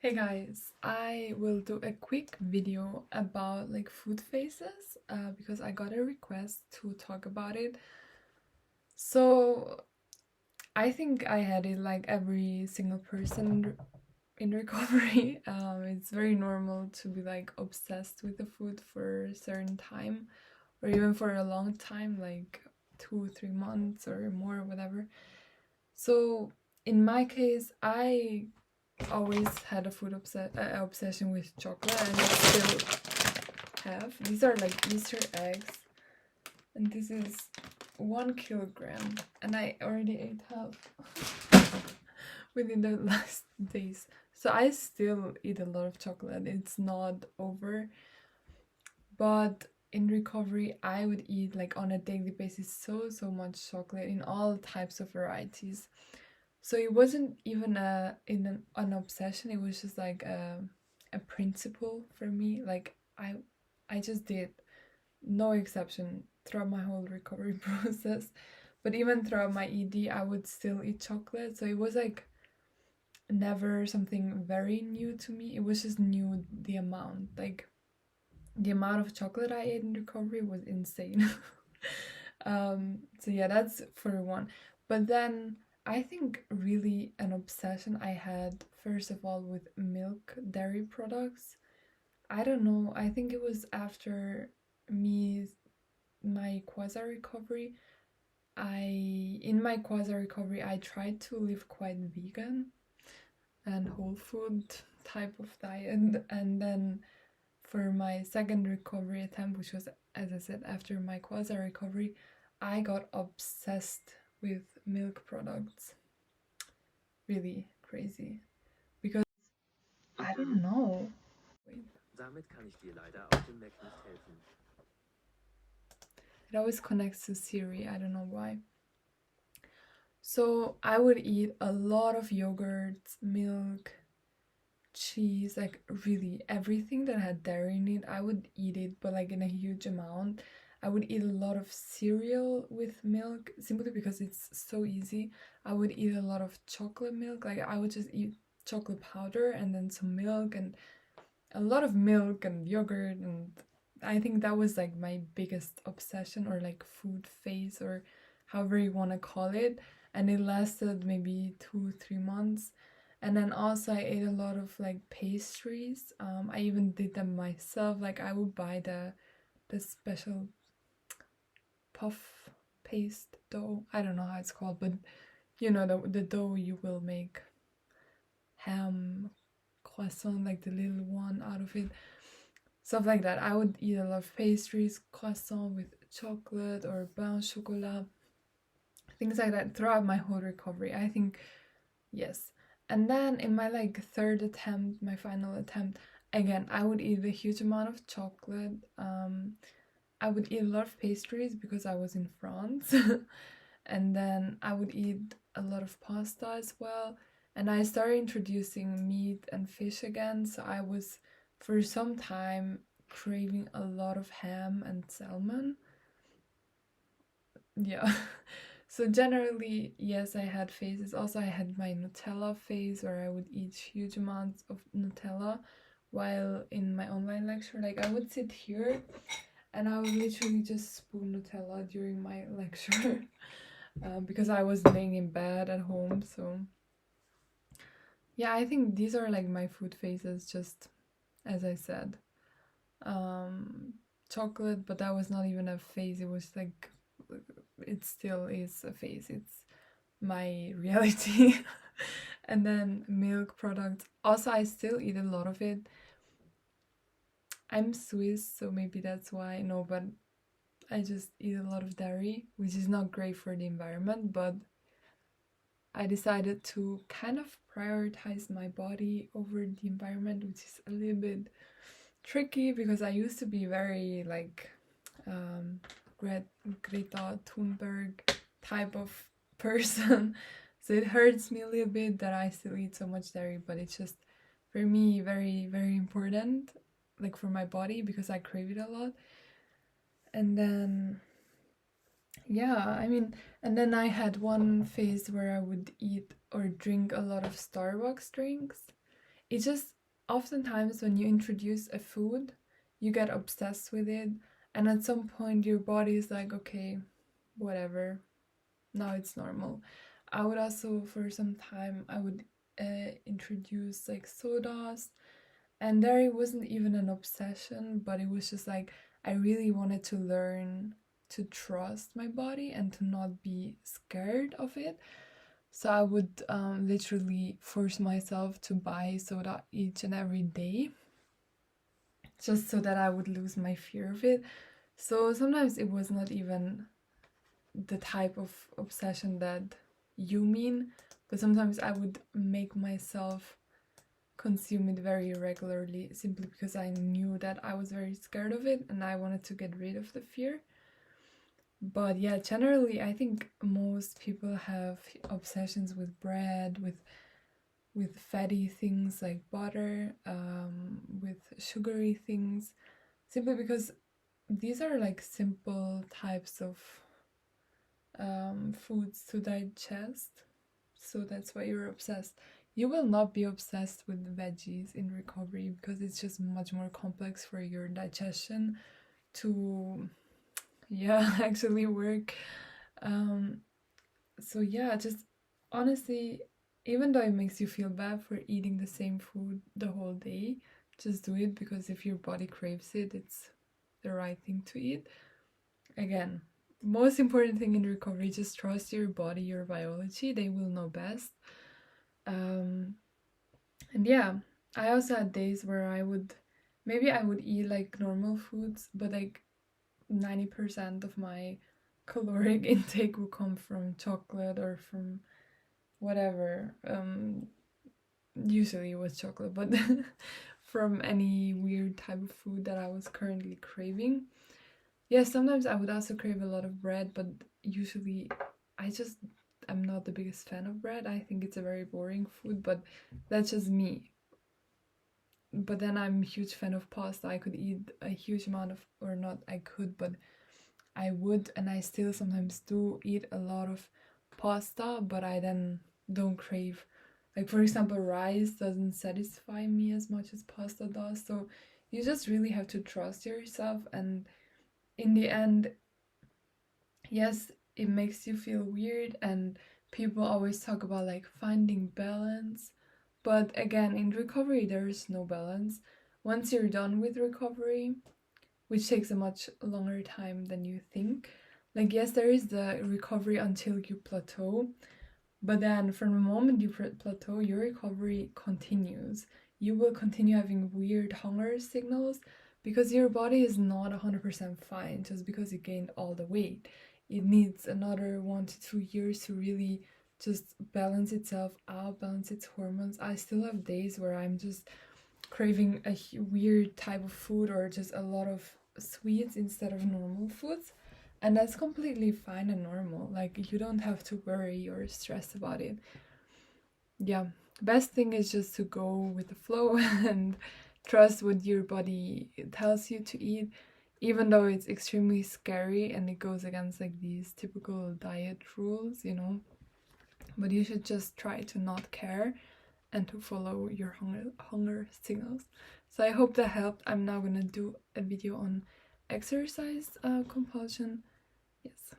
Hey guys, I will do a quick video about like food phases because I got a request to talk about it. So I think I had it like every single person in recovery. It's very normal to be like obsessed with the food for a certain time or even for a long time, like 2, 3 months or more, whatever. So in my case, I always had a obsession with chocolate and I still have. These are like Easter eggs, and this is 1 kilogram, and I already ate half within the last days. So I still eat a lot of chocolate. It's not over, but in recovery, I would eat like on a daily basis so much chocolate in all types of varieties. So it wasn't even an obsession. It was just like a principle for me. Like I just did, no exception, throughout my whole recovery process. But even throughout my ED, I would still eat chocolate. So it was like never something very new to me. It was just new the amount. Like the amount of chocolate I ate in recovery was insane. So yeah, that's for one. But then I think really an obsession I had, first of all, with milk dairy products. I don't know, I think it was after me my quasi recovery. In my quasi recovery I tried to live quite vegan and whole food type of diet, and then for my second recovery attempt, which was, as I said, after my quasi recovery, I got obsessed with milk products. Really crazy. Because I don't know. Wait. Damit kann ich dir leider auf dem Mac nicht helfen. It always connects to Siri. I don't know why. So I would eat a lot of yogurt, milk, cheese, like really everything that had dairy in it. I would eat it, but like in a huge amount. I would eat a lot of cereal with milk simply because it's so easy. I would eat a lot of chocolate milk. Like I would just eat chocolate powder and then some milk and a lot of milk and yogurt, and I think that was like my biggest obsession or like food phase or however you want to call it, and it lasted maybe 2, 3 months. And then also I ate a lot of like pastries. I even did them myself. Like I would buy the special puff paste dough. I don't know how it's called, but you know the dough you will make ham croissant, like the little one out of it, stuff like that. I would eat a lot of pastries, croissant with chocolate or pain au chocolat, things like that throughout my whole recovery. I think yes. And then in my like third attempt, my final attempt, again I would eat a huge amount of chocolate. I would eat a lot of pastries because I was in France. And then I would eat a lot of pasta as well. And I started introducing meat and fish again, so I was for some time craving a lot of ham and salmon. Yeah. So generally, yes, I had phases. Also, I had my Nutella phase where I would eat huge amounts of Nutella while in my online lecture. Like I would sit here and I would literally just spoon Nutella during my lecture. Because I was laying in bed at home. So yeah, I think these are like my food phases, just as I said. Um, Chocolate, but that was not even a phase. It was like, it still is a phase. It's my reality. And then milk products. Also, I still eat a lot of it. I'm Swiss, so maybe that's why. No, but I just eat a lot of dairy, which is not great for the environment, but I decided to kind of prioritize my body over the environment, which is a little bit tricky because I used to be very like um, Greta Thunberg type of person. So it hurts me a little bit that I still eat so much dairy, but it's just for me very important, like for my body because I crave it a lot. And then yeah, I mean, and then I had one phase where I would eat or drink a lot of Starbucks drinks. it's just oftentimes when you introduce a food, you get obsessed with it, and at some point your body is like, okay, whatever, now it's normal. I would also, for some time, I would introduce like sodas, and there it wasn't even an obsession, but it was just like I really wanted to learn to trust my body and to not be scared of it. So I would literally force myself to buy soda each and every day, just so that I would lose my fear of it. So sometimes it was not even the type of obsession that you mean, but sometimes I would make myself consume it very regularly simply because I knew that I was very scared of it and I wanted to get rid of the fear. But yeah, generally I think most people have obsessions with bread, with fatty things like butter, with sugary things, simply because these are like simple types of foods to digest. So that's why you're obsessed. You will not be obsessed with veggies in recovery because it's just much more complex for your digestion to, yeah, actually work. Um, so yeah, just honestly, even though it makes you feel bad for eating the same food the whole day, just do it because if your body craves it, it's the right thing to eat. Again, most important thing in recovery, just trust your body, your biology, they will know best. Um, and yeah, I also had days where maybe I would eat like normal foods, but like 90% of my caloric intake would come from chocolate or from whatever. Usually it was chocolate, but from any weird type of food that I was currently craving. Yeah, sometimes I would also crave a lot of bread, but usually I just I'm not the biggest fan of bread. I think it's a very boring food, but that's just me. But then I'm a huge fan of pasta. I could eat a huge amount of, or not I could, but I would, and I still sometimes do eat a lot of pasta, but I then don't crave. Like, for example, rice doesn't satisfy me as much as pasta does. So you just really have to trust yourself. And in the end, yes, it makes you feel weird, and people always talk about like finding balance. But again, in recovery, there is no balance. Once you're done with recovery, which takes a much longer time than you think. Like, yes, there is the recovery until you plateau, but then from the moment you plateau, your recovery continues. You will continue having weird hunger signals because your body is not 100% fine just because you gained all the weight. It needs another 1 to 2 years to really just balance itself out, balance its hormones. I still have days where I'm just craving a weird type of food or just a lot of sweets instead of normal foods, and that's completely fine and normal. Like, you don't have to worry or stress about it. Yeah, best thing is just to go with the flow and trust what your body tells you to eat, even though it's extremely scary and it goes against like these typical diet rules, you know. But you should just try to not care and to follow your hunger signals. So I hope that helped. I'm now gonna do a video on exercise compulsion. Yes.